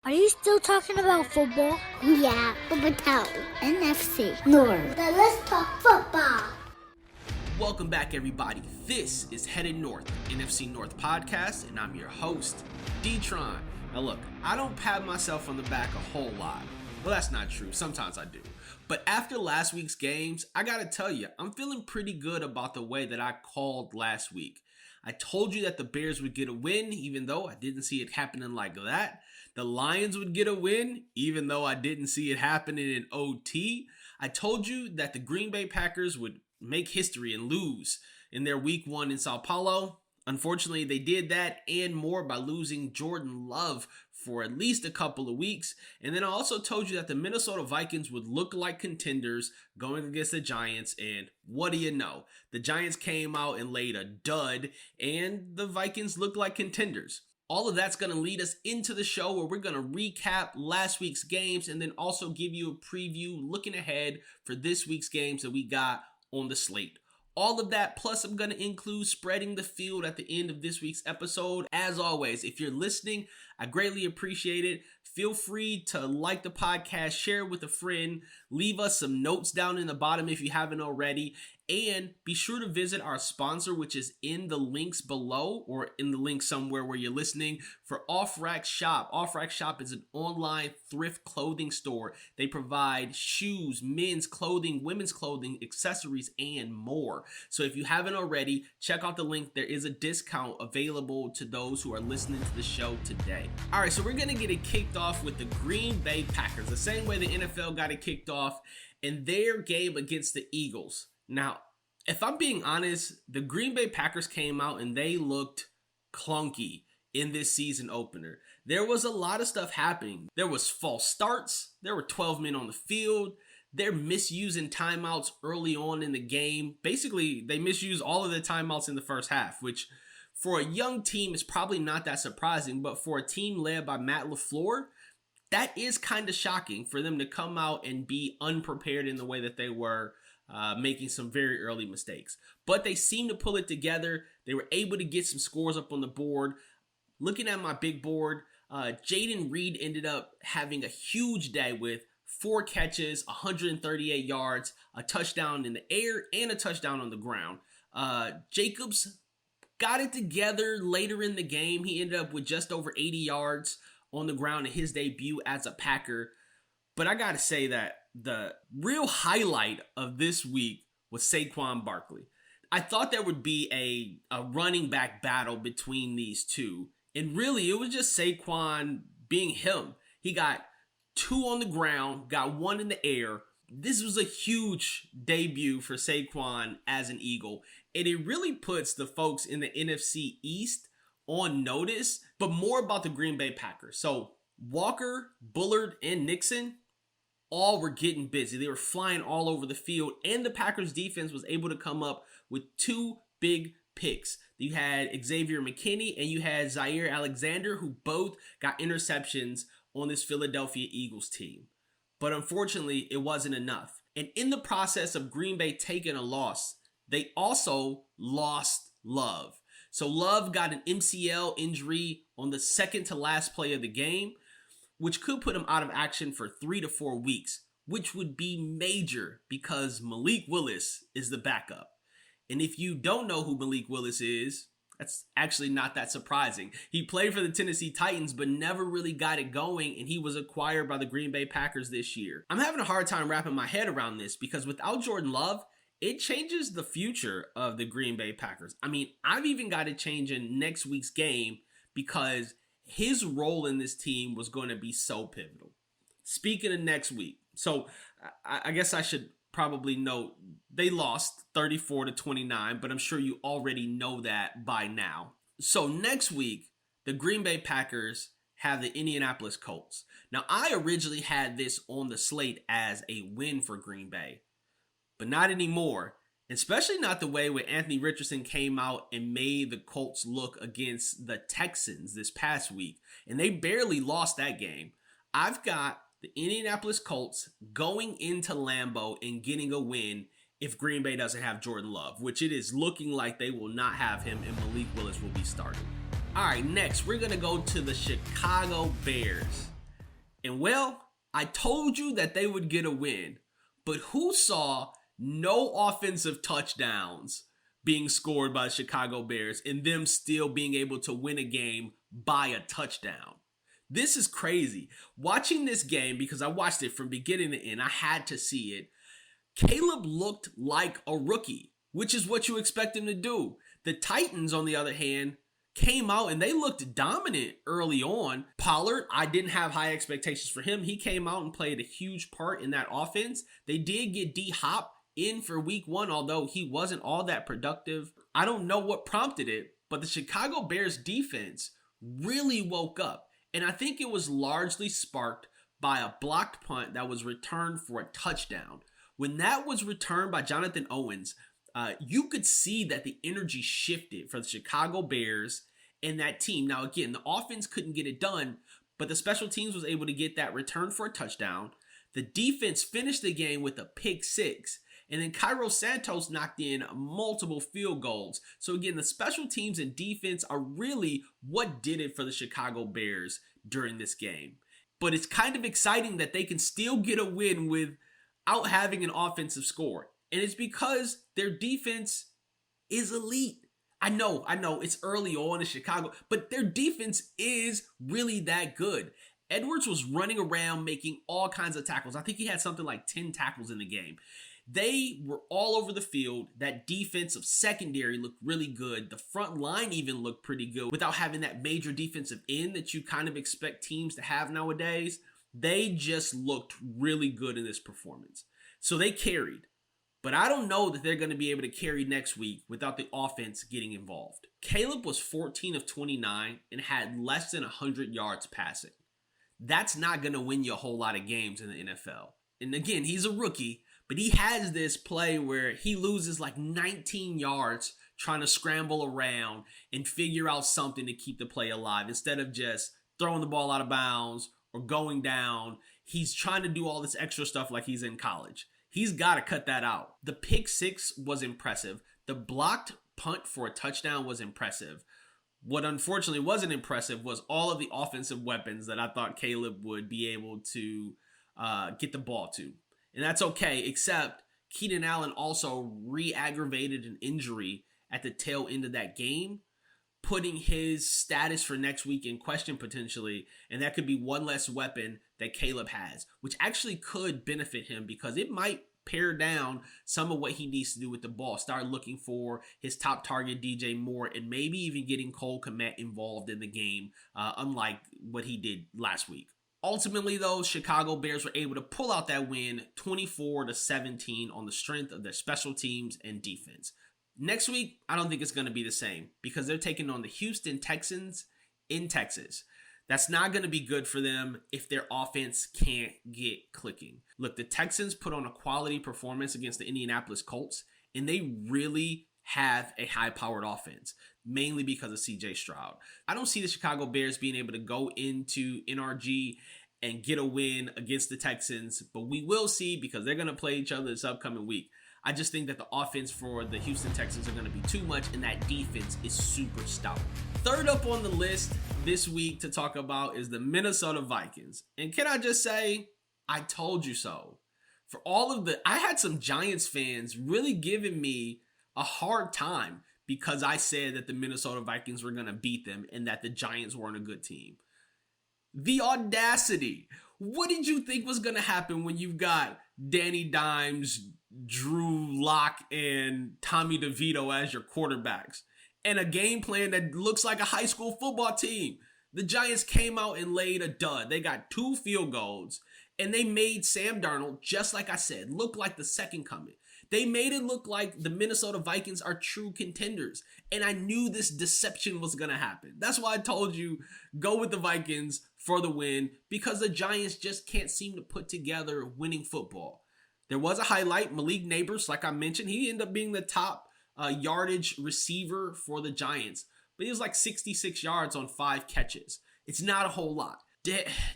Are you still talking about football? Yeah, but without NFC North. Then let's talk football. Welcome back, everybody. This is Headed North, NFC North podcast, and I'm your host, D-Tron. Now look, I don't pat myself on the back a whole lot. Well, that's not true. Sometimes I do. But after last week's games, I gotta tell you, I'm feeling pretty good about the way that I called last week. I told you that the Bears would get a win, even though I didn't see it happening like that. The Lions would get a win, even though I didn't see it happening in OT. I told you that the Green Bay Packers would make history and lose in their week 1 in Sao Paulo. Unfortunately, they did that and more by losing Jordan Love for at least a couple of weeks. And then I also told you that the Minnesota Vikings would look like contenders going against the Giants. And what do you know? The Giants came out and laid a dud, and the Vikings looked like contenders. All of that's going to lead us into the show where we're going to recap last week's games and then also give you a preview looking ahead for this week's games that we got on the slate. All of that, plus I'm going to include spreading the field at the end of this week's episode. As always, if you're listening, I greatly appreciate it. Feel free to like the podcast, share it with a friend, leave us some notes down in the bottom if you haven't already, and be sure to visit our sponsor, which is in the links below or in the link somewhere where you're listening, for Off Rack Shop. Off Rack Shop is an online thrift clothing store. They provide shoes, men's clothing, women's clothing, accessories, and more. So if you haven't already, check out the link. There is a discount available to those who are listening to the show today. All right, so we're going to get it kicked off with the Green Bay Packers, the same way the NFL got it kicked off in their game against the Eagles. Now, if I'm being honest, the Green Bay Packers came out and they looked clunky in this season opener. There was a lot of stuff happening. There was false starts. There were 12 men on the field. They're misusing timeouts early on in the game. Basically, they misused all of the timeouts in the first half, which for a young team is probably not that surprising. But for a team led by Matt LaFleur, that is kind of shocking for them to come out and be unprepared in the way that they were, making some very early mistakes. But they seem to pull it together. They were able to get some scores up on the board. Looking at my big board, Jaden Reed ended up having a huge day with 4 catches, 138 yards, a touchdown in the air, and a touchdown on the ground. Jacobs got it together later in the game. He ended up with just over 80 yards on the ground in his debut as a Packer. But I got to say that the real highlight of this week was Saquon Barkley. I thought there would be a running back battle between these two. And really, it was just Saquon being him. He got 2 on the ground, got 1 in the air. This was a huge debut for Saquon as an Eagle. And it really puts the folks in the NFC East on notice, but more about the Green Bay Packers. So Walker, Bullard, and Nixon all were getting busy. They were flying all over the field, and the Packers defense was able to come up with 2 big picks. You had Xavier McKinney and you had Zaire Alexander, who both got interceptions on this Philadelphia Eagles team. But unfortunately, it wasn't enough. And in the process of Green Bay taking a loss, they also lost Love. So Love got an MCL injury on the second to last play of the game, which could put him out of action for 3 to 4 weeks, which would be major because Malik Willis is the backup. And if you don't know who Malik Willis is, that's actually not that surprising. He played for the Tennessee Titans, but never really got it going, and he was acquired by the Green Bay Packers this year. I'm having a hard time wrapping my head around this because without Jordan Love, it changes the future of the Green Bay Packers. I mean, I've even got it changing next week's game because his role in this team was going to be so pivotal. Speaking of next week, so I guess I should probably note they lost 34-29, but I'm sure you already know that by now. So next week, the Green Bay Packers have the Indianapolis Colts. Now, I originally had this on the slate as a win for Green Bay, but not anymore. Especially not the way where Anthony Richardson came out and made the Colts look against the Texans this past week. And they barely lost that game. I've got the Indianapolis Colts going into Lambeau and getting a win if Green Bay doesn't have Jordan Love, which it is looking like they will not have him and Malik Willis will be starting. All right, next we're going to go to the Chicago Bears. And well, I told you that they would get a win, but who saw no offensive touchdowns being scored by the Chicago Bears and them still being able to win a game by a touchdown? This is crazy. Watching this game, because I watched it from beginning to end, I had to see it. Caleb looked like a rookie, which is what you expect him to do. The Titans, on the other hand, came out and they looked dominant early on. Pollard, I didn't have high expectations for him. He came out and played a huge part in that offense. They did get D-Hop in for week 1, although he wasn't all that productive. I don't know what prompted it, but the Chicago Bears defense really woke up. And I think it was largely sparked by a blocked punt that was returned for a touchdown. When that was returned by Jonathan Owens, you could see that the energy shifted for the Chicago Bears and that team. Now, again, the offense couldn't get it done, but the special teams was able to get that return for a touchdown. The defense finished the game with a pick 6. And then Cairo Santos knocked in multiple field goals. So again, the special teams and defense are really what did it for the Chicago Bears during this game. But it's kind of exciting that they can still get a win without having an offensive score. And it's because their defense is elite. I know, it's early on in Chicago, but their defense is really that good. Edwards was running around making all kinds of tackles. I think he had something like 10 tackles in the game. They were all over the field. That defensive secondary looked really good. The front line even looked pretty good without having that major defensive end that you kind of expect teams to have nowadays. They just looked really good in this performance. So they carried. But I don't know that they're going to be able to carry next week without the offense getting involved. Caleb was 14 of 29 and had less than 100 yards passing. That's not going to win you a whole lot of games in the NFL. And again, he's a rookie. But he has this play where he loses like 19 yards trying to scramble around and figure out something to keep the play alive. Instead of just throwing the ball out of bounds or going down, he's trying to do all this extra stuff like he's in college. He's got to cut that out. The pick 6 was impressive. The blocked punt for a touchdown was impressive. What unfortunately wasn't impressive was all of the offensive weapons that I thought Caleb would be able to get the ball to. And that's okay, except Keenan Allen also re-aggravated an injury at the tail end of that game, putting his status for next week in question potentially. And that could be one less weapon that Caleb has, which actually could benefit him because it might pare down some of what he needs to do with the ball. Start looking for his top target, DJ Moore, and maybe even getting Cole Kmet involved in the game, unlike what he did last week. Ultimately, though, Chicago Bears were able to pull out that win 24-17 on the strength of their special teams and defense. Next week, I don't think it's going to be the same because they're taking on the Houston Texans in Texas. That's not going to be good for them if their offense can't get clicking. Look, the Texans put on a quality performance against the Indianapolis Colts, and they really have a high-powered offense, mainly because of C.J. Stroud. I don't see the Chicago Bears being able to go into NRG and get a win against the Texans, but we will see because they're going to play each other this upcoming week. I just think that the offense for the Houston Texans are going to be too much, and that defense is super stout. Third up on the list this week to talk about is the Minnesota Vikings. And can I just say, I told you so. For all of I had some Giants fans really giving me a hard time because I said that the Minnesota Vikings were going to beat them and that the Giants weren't a good team. The audacity. What did you think was going to happen when you've got Danny Dimes, Drew Lock, and Tommy DeVito as your quarterbacks? And a game plan that looks like a high school football team. The Giants came out and laid a dud. They got 2 field goals, and they made Sam Darnold, just like I said, look like the second coming. They made it look like the Minnesota Vikings are true contenders. And I knew this deception was going to happen. That's why I told you, go with the Vikings for the win, because the Giants just can't seem to put together winning football. There was a highlight, Malik Neighbors, like I mentioned. He ended up being the top yardage receiver for the Giants. But he was like 66 yards on 5 catches. It's not a whole lot.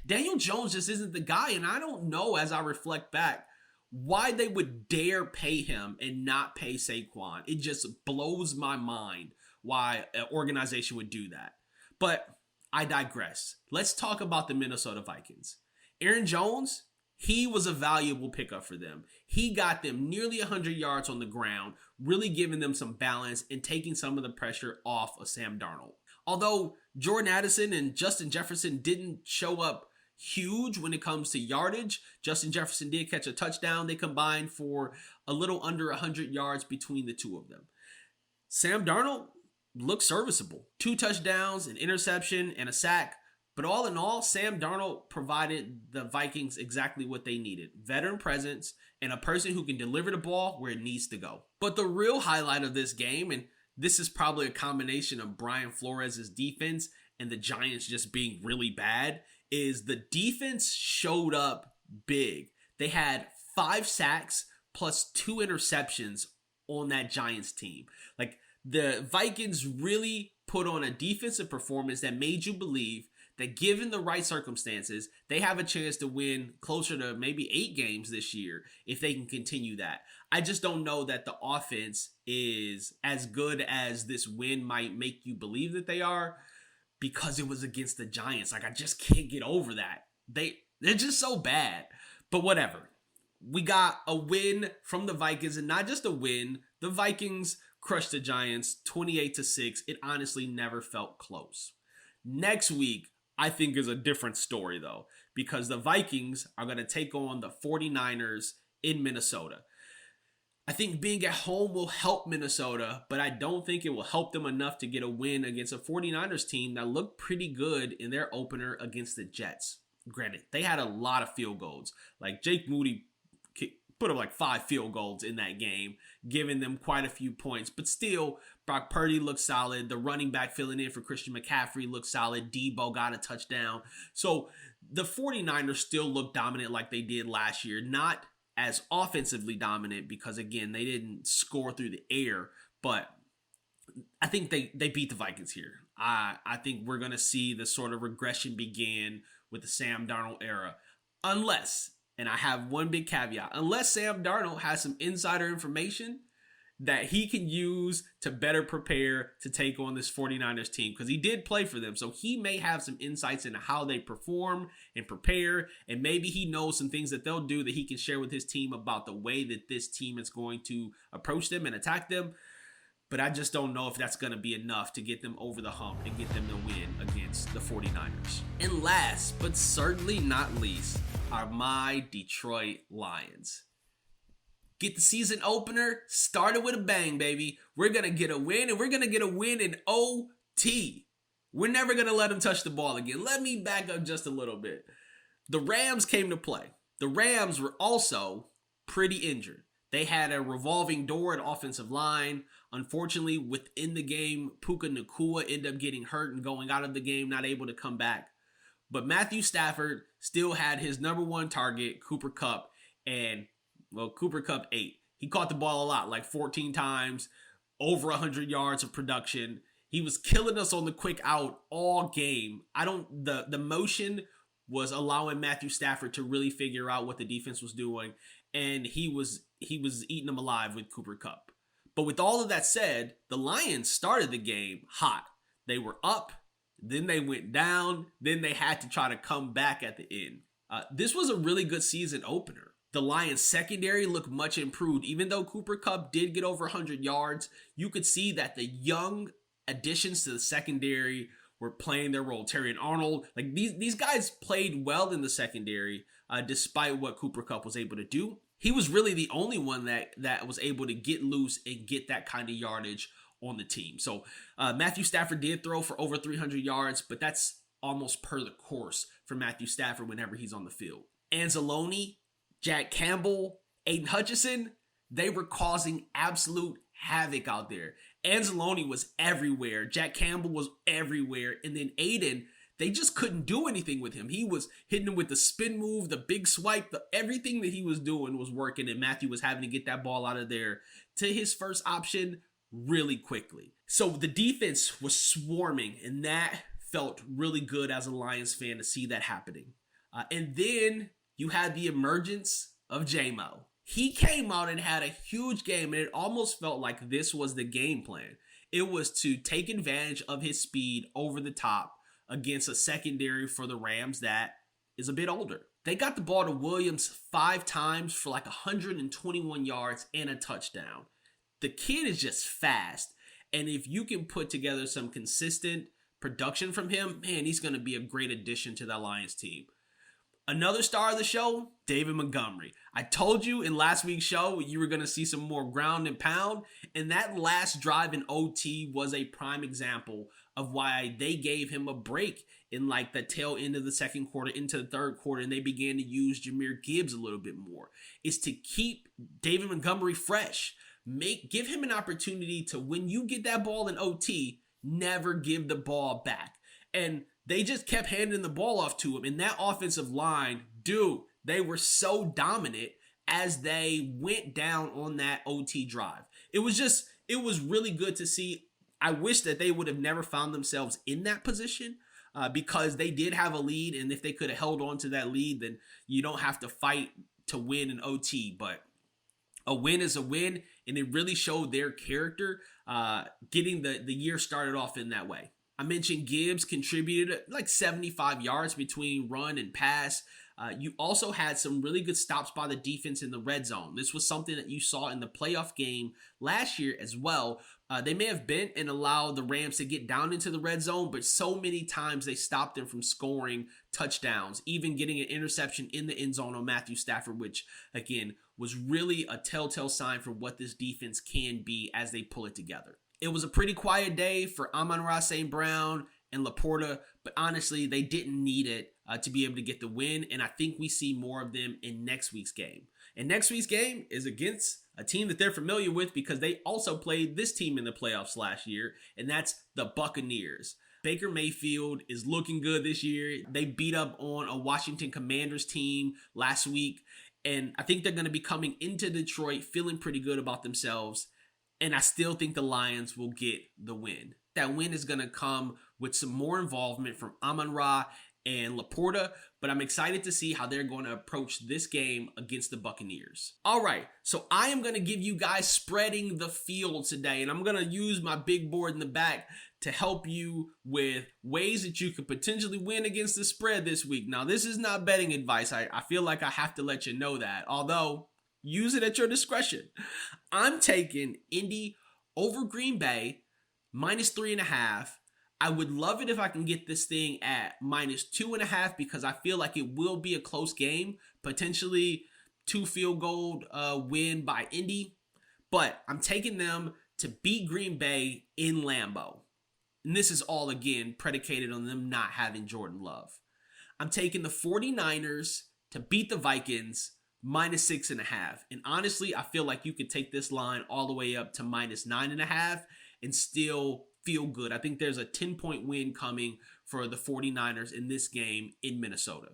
Daniel Jones just isn't the guy. And I don't know, as I reflect back, why they would dare pay him and not pay Saquon. It just blows my mind why an organization would do that. But I digress. Let's talk about the Minnesota Vikings. Aaron Jones, he was a valuable pickup for them. He got them nearly 100 yards on the ground, really giving them some balance and taking some of the pressure off of Sam Darnold. Although Jordan Addison and Justin Jefferson didn't show up huge when it comes to yardage, Justin Jefferson did catch a touchdown. They combined for a little under 100 yards between the two of them. Sam Darnold looked serviceable. 2 touchdowns, an interception, and a sack. But all in all, Sam Darnold provided the Vikings exactly what they needed. Veteran presence and a person who can deliver the ball where it needs to go. But the real highlight of this game, and this is probably a combination of Brian Flores' defense and the Giants just being really bad, is the defense showed up big. They had 5 sacks plus 2 interceptions on that Giants team. Like, the Vikings really put on a defensive performance that made you believe that given the right circumstances, they have a chance to win closer to maybe 8 games this year if they can continue that. I just don't know that the offense is as good as this win might make you believe that they are, because it was against the Giants. Like, I just can't get over that. They're just so bad. But whatever. We got a win from the Vikings, and not just a win. The Vikings crushed the Giants 28-6. It honestly never felt close. Next week, I think, is a different story, though, because the Vikings are going to take on the 49ers in Minnesota. I think being at home will help Minnesota, but I don't think it will help them enough to get a win against a 49ers team that looked pretty good in their opener against the Jets. Granted, they had a lot of field goals. Like, Jake Moody put up like 5 field goals in that game, giving them quite a few points. But still, Brock Purdy looked solid. The running back filling in for Christian McCaffrey looked solid. Debo got a touchdown. So the 49ers still look dominant like they did last year. Not as offensively dominant because, again, they didn't score through the air. But I think they beat the Vikings here. I think we're going to see the sort of regression begin with the Sam Darnold era. Unless, and I have one big caveat, unless Sam Darnold has some insider information that he can use to better prepare to take on this 49ers team, because he did play for them. So he may have some insights into how they perform and prepare, and maybe he knows some things that they'll do that he can share with his team about the way that this team is going to approach them and attack them. But I just don't know if that's going to be enough to get them over the hump and get them to win against the 49ers. And last, but certainly not least, are my Detroit Lions. Get the season opener started with a bang, baby. We're going to get a win, and we're going to get a win in OT. We're never going to let them touch the ball again. Let me back up just a little bit. The Rams came to play. The Rams were also pretty injured. They had a revolving door at offensive line. Unfortunately, within the game, Puka Nacua ended up getting hurt and going out of the game, not able to come back. But Matthew Stafford still had his number one target, Cooper Kupp, and, well, Cooper Kupp ate. He caught the ball a lot, like 14 times, over 100 yards of production. He was killing us on the quick out all game. The motion was allowing Matthew Stafford to really figure out what the defense was doing, and he was eating them alive with Cooper Kupp. But with all of that said, the Lions started the game hot. They were up, then they went down, then they had to try to come back at the end. This was a really good season opener. The Lions secondary looked much improved. Even though Cooper Kupp did get over 100 yards, you could see that the young additions to the secondary were playing their role. Terry and Arnold, like these guys played well in the secondary, despite what Cooper Kupp was able to do. He was really the only one that was able to get loose and get that kind of yardage on the team. So Matthew Stafford did throw for over 300 yards, but that's almost per the course for Matthew Stafford whenever he's on the field. Anzalone, Jack Campbell, Aiden Hutchinson, they were causing absolute havoc out there. Anzalone was everywhere. Jack Campbell was everywhere. And then Aiden, they just couldn't do anything with him. He was hitting him with the spin move, the big swipe, everything that he was doing was working, and Matthew was having to get that ball out of there to his first option really quickly. So the defense was swarming, and that felt really good as a Lions fan to see that happening. And then you had the emergence of J-Mo. He came out and had a huge game, and it almost felt like this was the game plan. It was to take advantage of his speed over the top against a secondary for the Rams that is a bit older. They got the ball to Williams 5 times for like 121 yards and a touchdown. The kid is just fast. And if you can put together some consistent production from him, man, he's going to be a great addition to that Lions team. Another star of the show, David Montgomery. I told you in last week's show you were going to see some more ground and pound, and that last drive in OT was a prime example of why they gave him a break in like the tail end of the second quarter into the third quarter, and they began to use Jahmyr Gibbs a little bit more. Is to keep David Montgomery fresh. Give him an opportunity to, when you get that ball in OT, never give the ball back. And they just kept handing the ball off to him. And that offensive line, dude, they were so dominant as they went down on that OT drive. It was really good to see. I wish that they would have never found themselves in that position because they did have a lead. And if they could have held on to that lead, then you don't have to fight to win an OT. But a win is a win, and it really showed their character getting the year started off in that way. I mentioned Gibbs contributed like 75 yards between run and pass. You also had some really good stops by the defense in the red zone. This was something that you saw in the playoff game last year as well. They may have bent and allowed the Rams to get down into the red zone, but so many times they stopped them from scoring touchdowns, even getting an interception in the end zone on Matthew Stafford, which, again, was really a telltale sign for what this defense can be as they pull it together. It was a pretty quiet day for Amon-Ra St. Brown and Laporta, but honestly, they didn't need it to be able to get the win, and I think we see more of them in next week's game. And next week's game is against a team that they're familiar with because they also played this team in the playoffs last year, and that's the Buccaneers. Baker Mayfield is looking good this year. They beat up on a Washington Commanders team last week, and I think they're going to be coming into Detroit feeling pretty good about themselves. And I still think the Lions will get the win. That win is going to come with some more involvement from Amon-Ra and Laporta, but I'm excited to see how they're going to approach this game against the Buccaneers. All right, so I am going to give you guys spreading the field today, and I'm going to use my big board in the back to help you with ways that you could potentially win against the spread this week. Now, this is not betting advice. I feel like I have to let you know that, although use it at your discretion. I'm taking Indy over Green Bay, -3.5. I would love it if I can get this thing at -2.5 because I feel like it will be a close game, potentially 2 field goal win by Indy. But I'm taking them to beat Green Bay in Lambeau. And this is all, again, predicated on them not having Jordan Love. I'm taking the 49ers to beat the Vikings -6.5. And honestly, I feel like you could take this line all the way up to -9.5 and still feel good. I think there's a 10-point win coming for the 49ers in this game in Minnesota.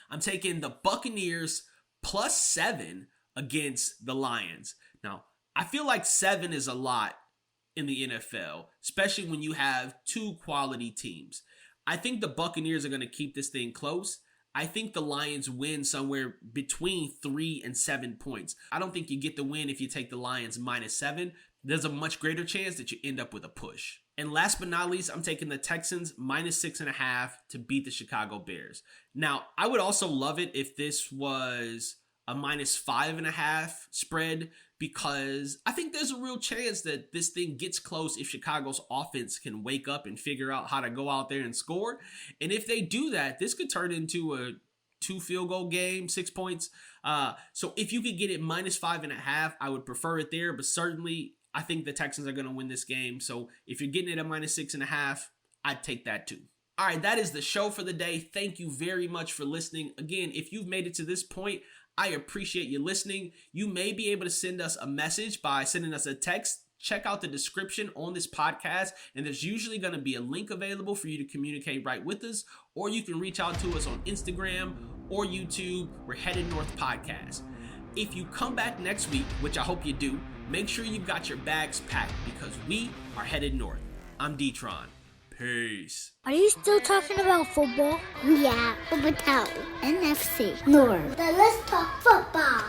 I'm taking the Buccaneers +7 against the Lions. Now, I feel like 7 is a lot in the NFL, especially when you have 2 quality teams. I think the Buccaneers are going to keep this thing close. I think the Lions win somewhere between 3 and 7 points. I don't think you get the win if you take the Lions -7. There's a much greater chance that you end up with a push. And last but not least, I'm taking the Texans -6.5 to beat the Chicago Bears. Now, I would also love it if this was a -5.5 spread because I think there's a real chance that this thing gets close if Chicago's offense can wake up and figure out how to go out there and score. And if they do that, this could turn into a 2 field goal game, 6 points. So if you could get it -5.5, I would prefer it there, but certainly I think the Texans are going to win this game. So if you're getting it at -6.5, I'd take that too. All right, that is the show for the day. Thank you very much for listening. Again, if you've made it to this point, I appreciate you listening. You may be able to send us a message by sending us a text. Check out the description on this podcast, and there's usually going to be a link available for you to communicate right with us, or you can reach out to us on Instagram or YouTube. We're Headed North Podcast. If you come back next week, which I hope you do, make sure you've got your bags packed because we are headed north. I'm D-Tron. Peace. Are you still talking about football? Yeah, Hotel NFC North. Then let's talk football.